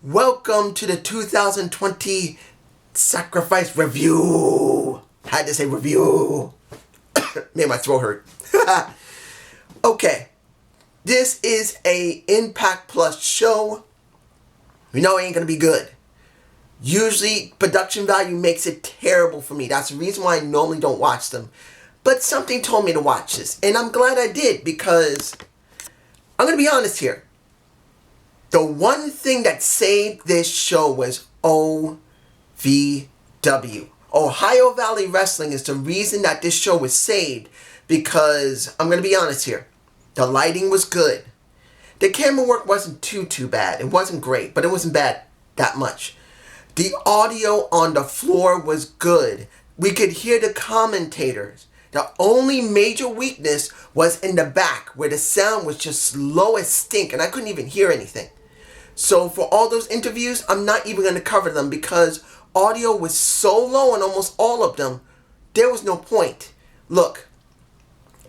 Welcome to the 2020 Sacrifice Review. Had to say review. Made my throat hurt. Okay. This is a Impact Plus show. We know it ain't gonna be good. Usually production value makes it terrible for me. That's the reason why I normally don't watch them. But something told me to watch this. And I'm glad I did because I'm gonna be honest here. The one thing that saved this show was OVW. Ohio Valley Wrestling is the reason that this show was saved because, I'm going to be honest here, the lighting was good. The camera work wasn't too bad. It wasn't great, but it wasn't bad that much. The audio on the floor was good. We could hear the commentators. The only major weakness was in the back where the sound was just low as stink and I couldn't even hear anything. So for all those interviews, I'm not even going to cover them because audio was so low on almost all of them, there was no point. Look,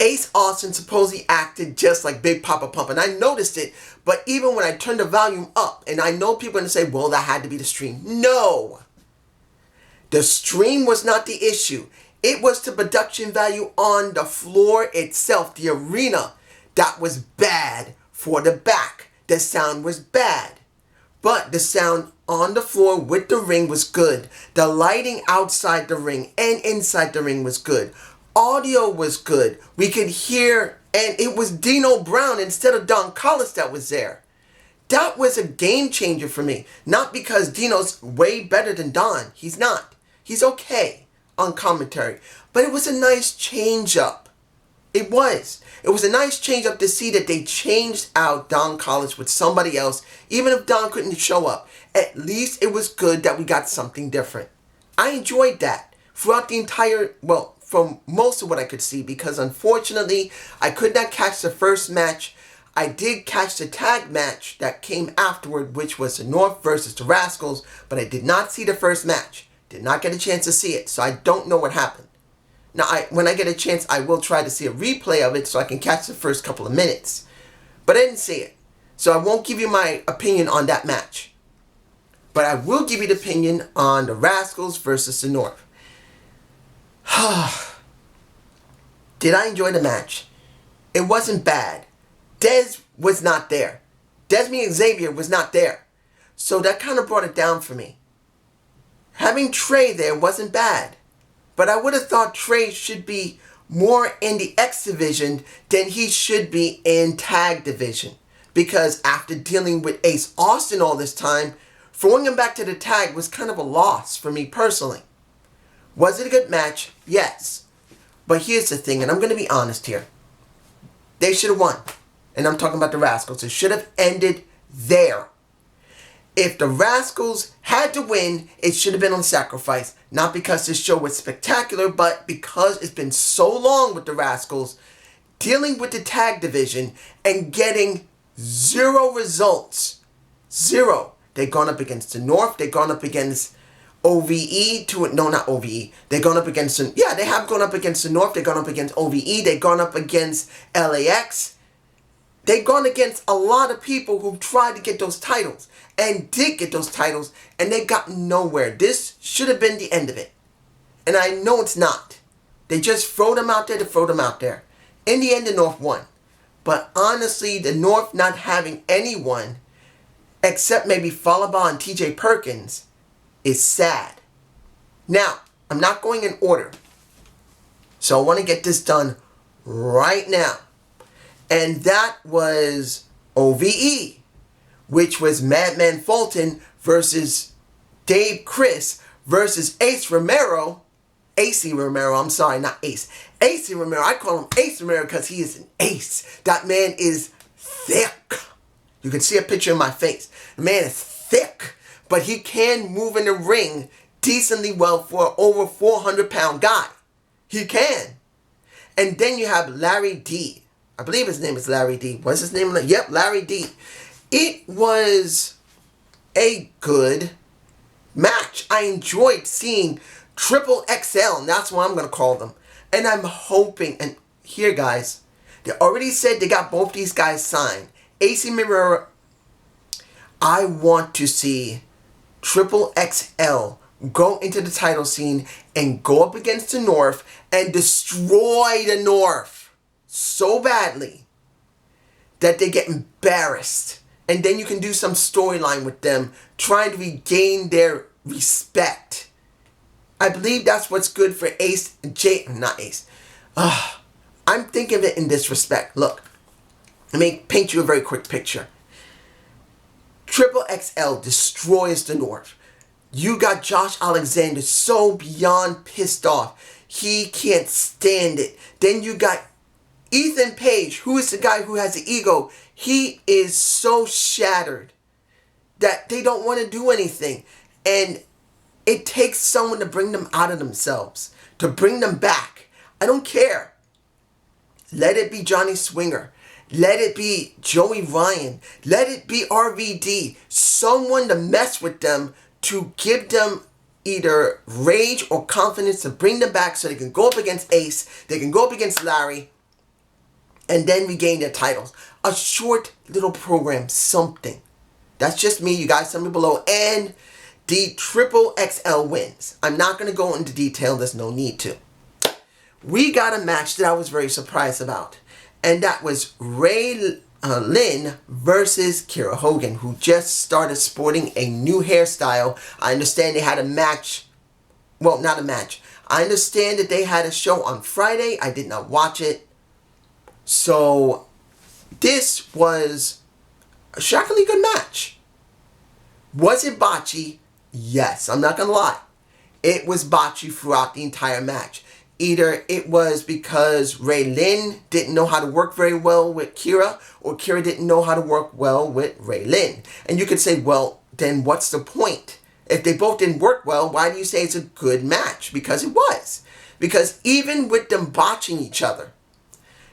Ace Austin supposedly acted just like Big Papa Pump, and I noticed it, but even when I turned the volume up, and I know people are going to say, well, that had to be the stream. No! The stream was not the issue. It was the production value on the floor itself, the arena, that was bad for the back. The sound was bad. But the sound on the floor with the ring was good. The lighting outside the ring and inside the ring was good. Audio was good. We could hear, and it was Dino Brown instead of Don Callis that was there. That was a game changer for me. Not because Dino's way better than Don. He's not. He's okay on commentary. But it was a nice change up. It was. It was a nice change up to see that they changed out Don Callis with somebody else, even if Don couldn't show up. At least it was good that we got something different. I enjoyed that throughout the entire, well, from most of what I could see, because unfortunately, I could not catch the first match. I did catch the tag match that came afterward, which was the North versus the Rascals, but I did not see the first match. Did not get a chance to see it, so I don't know what happened. Now, when I get a chance, I will try to see a replay of it so I can catch the first couple of minutes. But I didn't see it. So I won't give you my opinion on that match. But I will give you the opinion on the Rascals versus the North. Did I enjoy the match? It wasn't bad. Dez was not there. Desmond Xavier was not there. So that kind of brought it down for me. Having Trey there wasn't bad. But I would have thought Trey should be more in the X division than he should be in tag division. Because after dealing with Ace Austin all this time, throwing him back to the tag was kind of a loss for me personally. Was it a good match? Yes. But here's the thing, and I'm going to be honest here. They should have won. And I'm talking about the Rascals. It should have ended there. If the Rascals had to win, it should have been on Sacrifice. Not because this show was spectacular, but because it's been so long with the Rascals dealing with the tag division and getting zero results. Zero. They've gone up against the North. They've gone up against OVE. No, not OVE. They've gone up against they have gone up against the North. They've gone up against OVE. They've gone up against LAX. They've gone against a lot of people who tried to get those titles and did get those titles, and they got nowhere. This should have been the end of it. And I know it's not. They just throw them out there to throw them out there. In the end, the North won. But honestly, the North not having anyone except maybe Falaba and TJ Perkins is sad. Now, I'm not going in order. So I want to get this done right now. And that was OVE, which was Madman Fulton versus Dave Chris versus Ace Romero. AC Romero, I'm sorry, not Ace. AC Romero, I call him Ace Romero because he is an ace. That man is thick. You can see a picture of my face. The man is thick, but he can move in the ring decently well for an over 400-pound guy. He can. And then you have Larry D. I believe his name is Larry D. What's his name? Yep, Larry D. It was a good match. I enjoyed seeing Triple XL, and that's what I'm going to call them. And I'm hoping, and here guys, they already said they got both these guys signed. AC Romero, I want to see Triple XL go into the title scene and go up against the North and destroy the North so badly that they get embarrassed. And then you can do some storyline with them trying to regain their respect. I believe that's what's good for Ace and not Ace. I'm thinking of it in this respect. Look, let me paint you a very quick picture. Triple XL destroys the North. You got Josh Alexander so beyond pissed off. He can't stand it. Then you got Ethan Page, who is the guy who has the ego. He is so shattered that they don't want to do anything. And it takes someone to bring them out of themselves, to bring them back. I don't care. Let it be Johnny Swinger. Let it be Joey Ryan. Let it be RVD. Someone to mess with them, to give them either rage or confidence to bring them back so they can go up against Ace, they can go up against Larry, and then regain their titles. A short little program, something. That's just me. You guys tell me below. And the Triple XL wins. I'm not going to go into detail. There's no need to. We got a match that I was very surprised about. And that was Ray Lynn versus Kiera Hogan, who just started sporting a new hairstyle. I understand they had a match. Well, not a match. I understand that they had a show on Friday. I did not watch it. So, this was a shockingly good match. Was it botchy? Yes, I'm not going to lie. It was botchy throughout the entire match. Either it was because Ray Lynn didn't know how to work very well with Kiera, or Kiera didn't know how to work well with Ray Lynn. And you could say, well, then what's the point? If they both didn't work well, why do you say it's a good match? Because it was. Because even with them botching each other,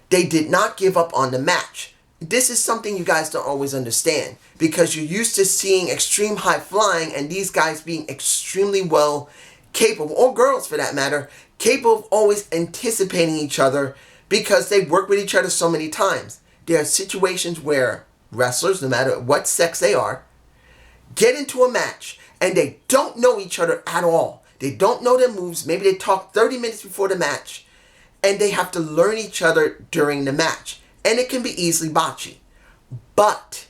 they did not give up on the match. This is something you guys don't always understand, because you're used to seeing extreme high flying and these guys being extremely well capable, or girls for that matter, capable of always anticipating each other because they work with each other so many times. There are situations where wrestlers, no matter what sex they are, get into a match and they don't know each other at all. They don't know their moves. Maybe they talk 30 minutes before the match and they have to learn each other during the match. And it can be easily botchy. But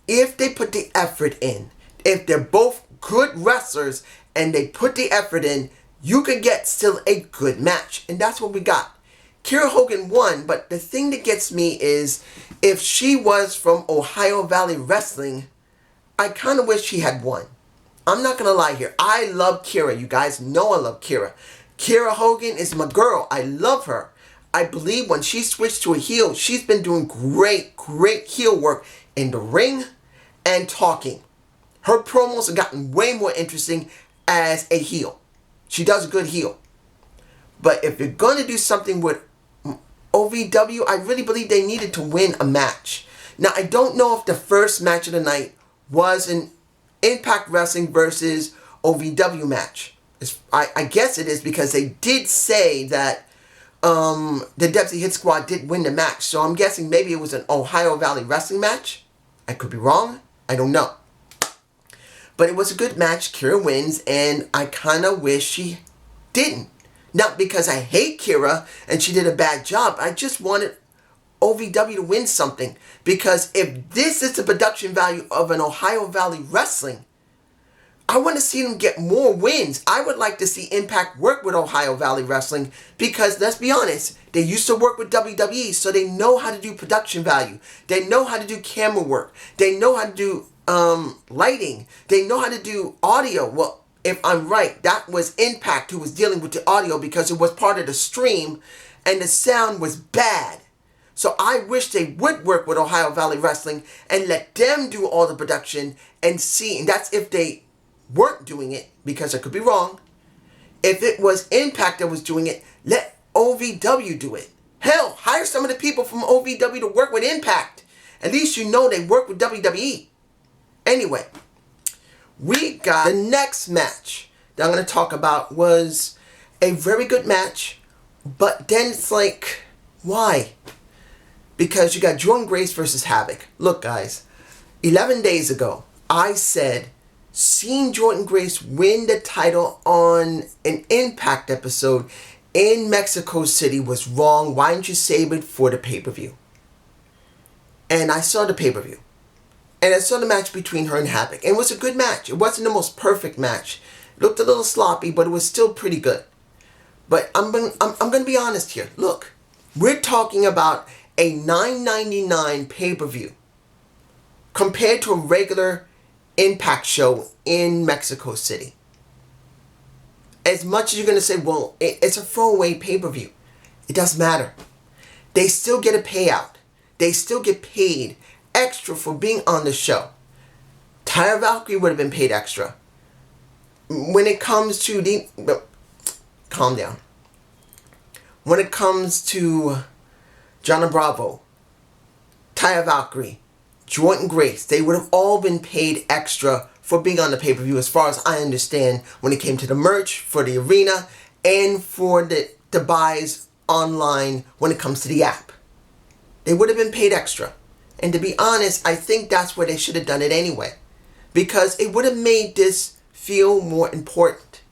if they put the effort in, if they're both good wrestlers and they put the effort in, you can get still a good match. And that's what we got. Kiera Hogan won, but the thing that gets me is if she was from Ohio Valley Wrestling, I kind of wish she had won. I'm not going to lie here. I love Kiera. You guys know I love Kiera. Kiera Hogan is my girl. I love her. I believe when she switched to a heel, she's been doing great heel work in the ring and talking. Her promos have gotten way more interesting as a heel. She does a good heel. But if you're going to do something with OVW, I really believe they needed to win a match. Now, I don't know if the first match of the night was an Impact Wrestling versus OVW match. I guess it is, because they did say that the Dempsey Hit Squad did win the match. So I'm guessing maybe it was an Ohio Valley Wrestling match. I could be wrong. I don't know. But it was a good match. Kiera wins, and I kind of wish she didn't. Not because I hate Kiera and she did a bad job. I just wanted OVW to win something. Because if this is the production value of an Ohio Valley Wrestling, I want to see them get more wins. I would like to see Impact work with Ohio Valley Wrestling because, let's be honest, they used to work with WWE, so they know how to do production value. They know how to do camera work. They know how to do lighting. They know how to do audio. Well, if I'm right, that was Impact who was dealing with the audio because it was part of the stream and the sound was bad. So I wish they would work with Ohio Valley Wrestling and let them do all the production and see. And that's if they weren't doing it, because I could be wrong. If it was Impact that was doing it, let OVW do it. Hell, hire some of the people from OVW to work with Impact. At least you know they work with WWE. Anyway, we got the next match that I'm going to talk about was a very good match, but then it's like, why? Because you got Jordynne Grace versus Havoc. Look, guys, 11 days ago, I said seeing Jordynne Grace win the title on an Impact episode in Mexico City was wrong. Why didn't you save it for the pay-per-view? And I saw the pay-per-view. And I saw the match between her and Havoc. And it was a good match. It wasn't the most perfect match. It looked a little sloppy, but it was still pretty good. But I'm going to be honest here. Look, we're talking about a $9.99 pay-per-view compared to a regular Impact show in Mexico City. As much as you're going to say, well, it's a throwaway pay-per-view, it doesn't matter. They still get a payout. They still get paid extra for being on the show. Taya Valkyrie would have been paid extra. When it comes to the... Calm down. When it comes to Jonna Bravo, Taya Valkyrie, Jordynne Grace, they would have all been paid extra for being on the pay-per-view, as far as I understand, when it came to the merch for the arena and for the buys online when it comes to the app. They would have been paid extra. And to be honest, I think that's where they should have done it anyway, because it would have made this feel more important.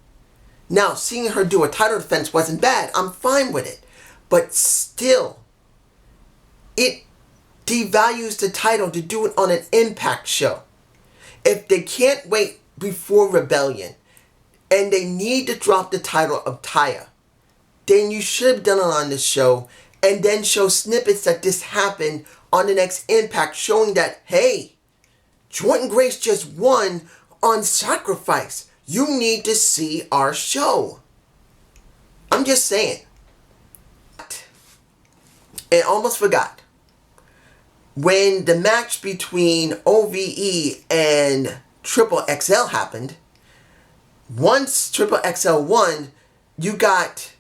Now, seeing her do a title defense wasn't bad. I'm fine with it. But still, it devalues the title to do it on an Impact show. If they can't wait before Rebellion and they need to drop the title of Taya, then you should have done it on this show and then show snippets that this happened on the next Impact, showing that, hey, Jordynne Grace just won on Sacrifice. You need to see our show. I'm just saying. And almost forgot. When the match between OVE and Triple XL happened, once Triple XL won, you got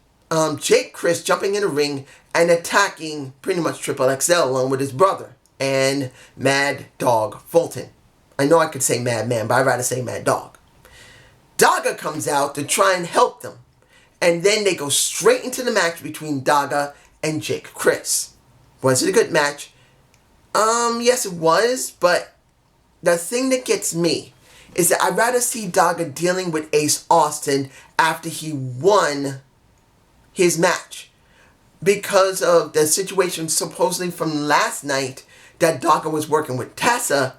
Jake Chris jumping in the ring and attacking pretty much Triple XL along with his brother and Mad Dog Fulton. I know I could say Mad Man, but I'd rather say Mad Dog. Daga comes out to try and help them. And then they go straight into the match between Daga and Jake Chris. Was it a good match? Yes it was, but the thing that gets me is that I'd rather see Daga dealing with Ace Austin after he won his match, because of the situation supposedly from last night that Daga was working with Tessa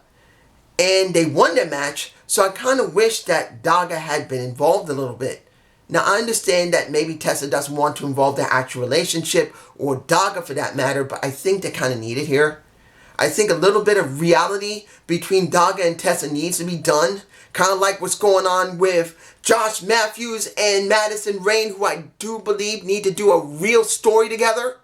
and they won their match. So I kind of wish that Daga had been involved a little bit. Now I understand that maybe Tessa doesn't want to involve their actual relationship, or Daga for that matter, but I think they kind of need it here. I think a little bit of reality between Daga and Tessa needs to be done. Kind of like what's going on with Josh Matthews and Madison Rayne, who I do believe need to do a real story together.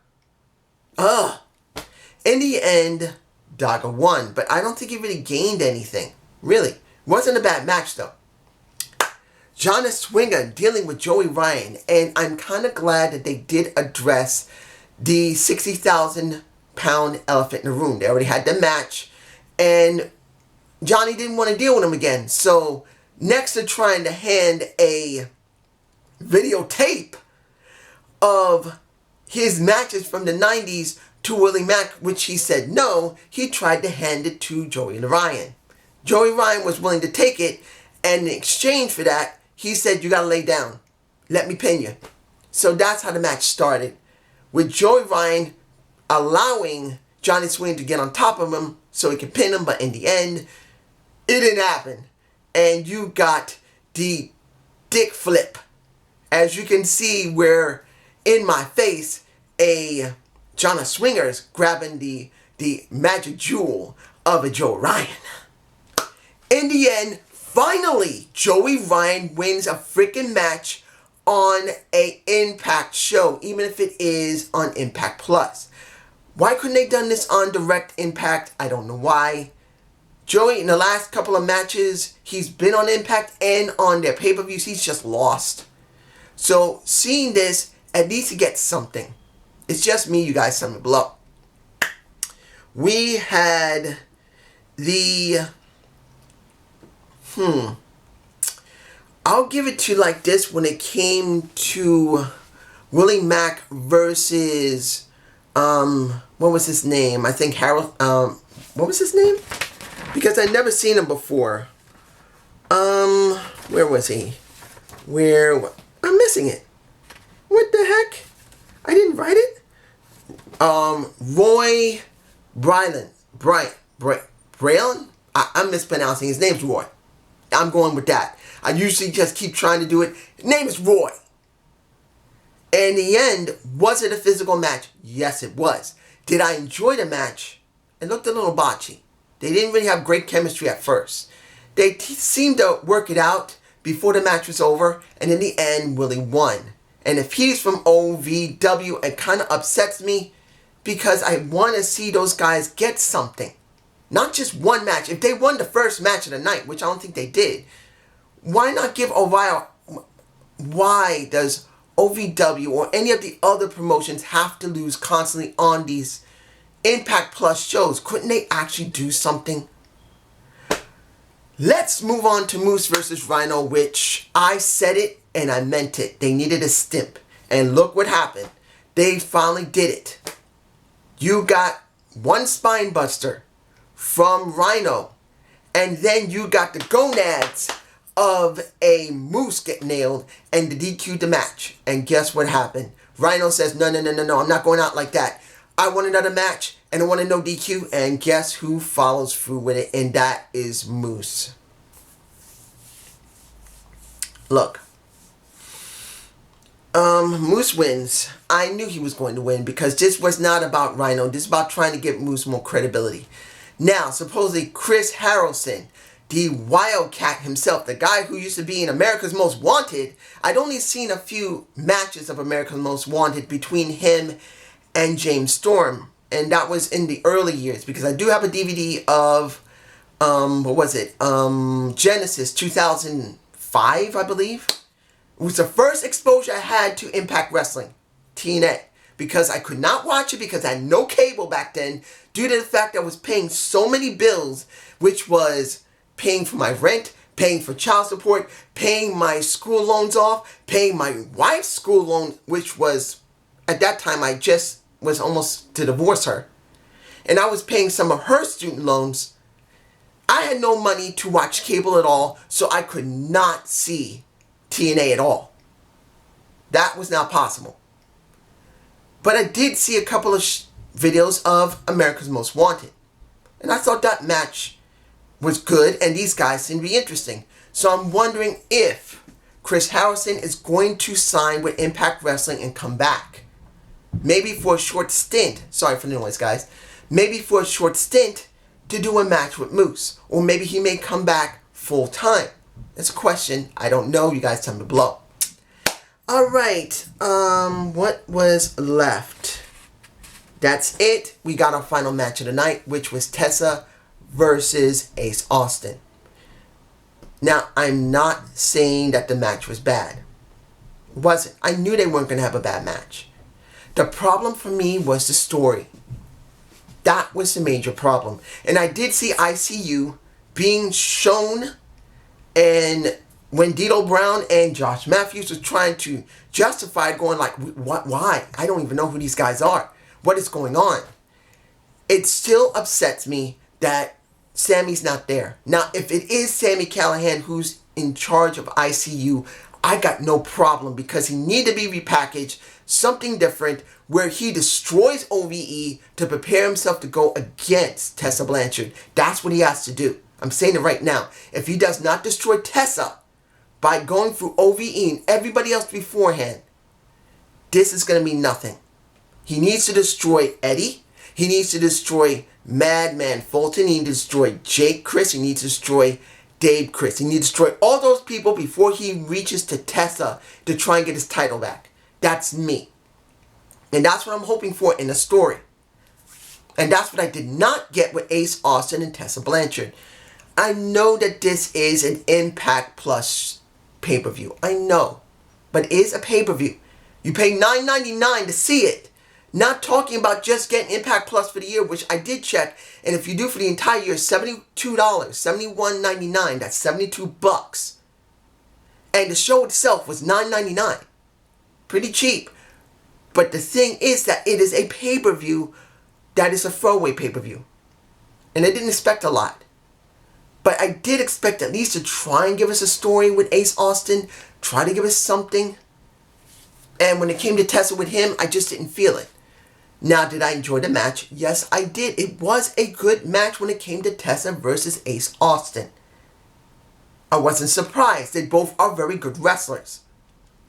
In the end, Daga won, but I don't think he really gained anything. Really. Wasn't a bad match though. Jonas Swinger dealing with Joey Ryan, and I'm kind of glad that they did address the 60,000-pound elephant in the room. They already had the match, and Johnny didn't want to deal with him again. So next to trying to hand a videotape of his matches from the 90s to Willie Mack, which he said no, he tried to hand it to Joey Ryan. Joey Ryan was willing to take it, and in exchange for that, he said, you gotta lay down. Let me pin you. So that's how the match started, with Joey Ryan allowing Johnny Swinger to get on top of him so he could pin him, but in the end, it didn't happen. And you got the dick flip. As you can see, where in my face, a Jonas Swinger's grabbing the magic jewel of a Joey Ryan. In the end, finally, Joey Ryan wins a freaking match on a Impact show, even if it is on Impact Plus. Why couldn't they done this on Direct Impact? I don't know why. Joey, in the last couple of matches, he's been on Impact and on their pay-per-views, he's just lost. So, seeing this, at least he gets something. It's just me, you guys, tell me below. We had the... I'll give it to you like this when it came to Willie Mack versus, what was his name? I think Harold, what was his name? because I'd never seen him before. Where was he? I'm missing it. What the heck? I didn't write it. Roy Braylon. I'm mispronouncing. His name's Roy. I'm going with that. I usually just keep trying to do it. His name is Roy. In the end, was it a physical match? Yes, it was. Did I enjoy the match? It looked a little botchy. They didn't really have great chemistry at first. They seemed to work it out before the match was over, and in the end, Willie won. And if he's from OVW, it kind of upsets me because I want to see those guys get something. Not just one match. If they won the first match of the night, which I don't think they did, why not give O'Reilly? Why does OVW or any of the other promotions have to lose constantly on these Impact Plus shows? Couldn't they actually do something? Let's move on to Moose versus Rhino, which I said it and I meant it. They needed a stimp. And look what happened. They finally did it. You got one spine buster from Rhino, and then you got the gonads of a Moose get nailed and the DQ the match. And guess what happened? Rhino says, no, I'm not going out like that. I want another match, and I want a no DQ, and guess who follows through with it? And that is Moose. Look, Moose wins. I knew he was going to win because this was not about Rhino. This is about trying to give Moose more credibility. Now, supposedly Chris Harrelson, the Wildcat himself, the guy who used to be in America's Most Wanted. I'd only seen a few matches of America's Most Wanted between him and James Storm. And that was in the early years, because I do have a DVD of, Genesis 2005, I believe. It was the first exposure I had to Impact Wrestling, TNA. Because I could not watch it because I had no cable back then, due to the fact I was paying so many bills, which was paying for my rent, paying for child support, paying my school loans off, paying my wife's school loan, which was, at that time, I just was almost to divorce her. And I was paying some of her student loans. I had no money to watch cable at all, so I could not see TNA at all. That was not possible. But I did see a couple of videos of America's Most Wanted. And I thought that match was good, and these guys seem to be interesting. So I'm wondering if Chris Harrelson is going to sign with Impact Wrestling and come back. Maybe for a short stint. Sorry for the noise, guys. Maybe for a short stint to do a match with Moose. Or maybe he may come back full time. That's a question. I don't know. You guys tell me below. Alright. What was left? That's it. We got our final match of the night, which was Tessa versus Ace Austin. Now, I'm not saying that the match was bad. It wasn't. I knew they weren't going to have a bad match. The problem for me was the story. That was the major problem. And I did see ICU being shown, and when D'Lo Brown and Josh Matthews was trying to justify, going like, what, why? I don't even know who these guys are. What is going on? It still upsets me that Sammy's not there. Now, if it is Sami Callihan who's in charge of ICU, I got no problem, because he need to be repackaged, something different, where he destroys OVE to prepare himself to go against Tessa Blanchard. That's what he has to do. I'm saying it right now. If he does not destroy Tessa by going through OVE and everybody else beforehand, this is going to mean nothing. He needs to destroy Eddie. He needs to destroy Madman Fulton. He needs to destroy Jake Chris. He needs to destroy Dave Chris. He needs to destroy all those people before he reaches to Tessa to try and get his title back. That's me. And that's what I'm hoping for in the story. And that's what I did not get with Ace Austin and Tessa Blanchard. I know that this is an Impact Plus pay-per-view. I know. But it is a pay-per-view. You pay $9.99 to see it. Not talking about just getting Impact Plus for the year, which I did check. And if you do for the entire year, $72, $71.99. That's 72 bucks. And the show itself was $9.99. Pretty cheap. But the thing is that it is a pay-per-view that is a throwaway pay-per-view. And I didn't expect a lot. But I did expect at least to try and give us a story with Ace Austin, try to give us something. And when it came to Tessa with him, I just didn't feel it. Now, did I enjoy the match? Yes, I did. It was a good match when it came to Tessa versus Ace Austin. I wasn't surprised. They both are very good wrestlers.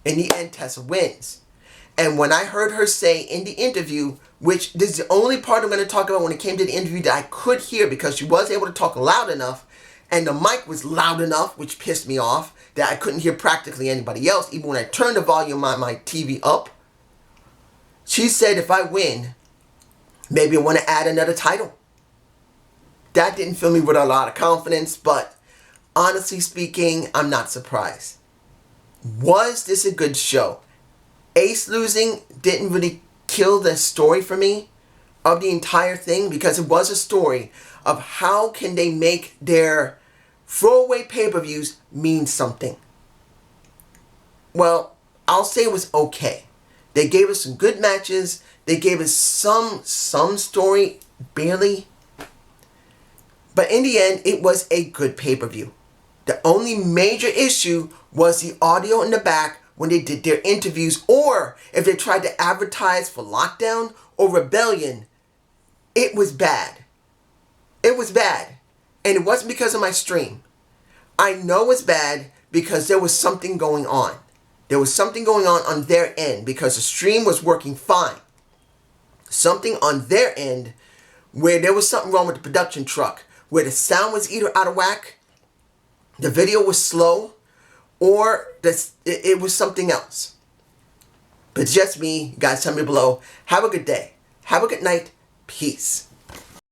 In the end, Tessa wins. And when I heard her say in the interview, which this is the only part I'm going to talk about when it came to the interview that I could hear because she was able to talk loud enough and the mic was loud enough, which pissed me off, that I couldn't hear practically anybody else, even when I turned the volume on my TV up. She said if I win, maybe I want to add another title. That didn't fill me with a lot of confidence, but honestly speaking, I'm not surprised. Was this a good show? Ace losing didn't really kill the story for me of the entire thing because it was a story of how can they make their throwaway pay-per-views mean something. Well, I'll say it was okay. They gave us some good matches. They gave us some story, barely. But in the end, it was a good pay-per-view. The only major issue was the audio in the back when they did their interviews, or if they tried to advertise for Lockdown or Rebellion. It was bad. It was bad. And it wasn't because of my stream. I know it's bad because there was something going on. There was something going on their end because the stream was working fine. Something on their end where there was something wrong with the production truck, where the sound was either out of whack, the video was slow, or it was something else. But just me. Guys, tell me below. Have a good day. Have a good night. Peace.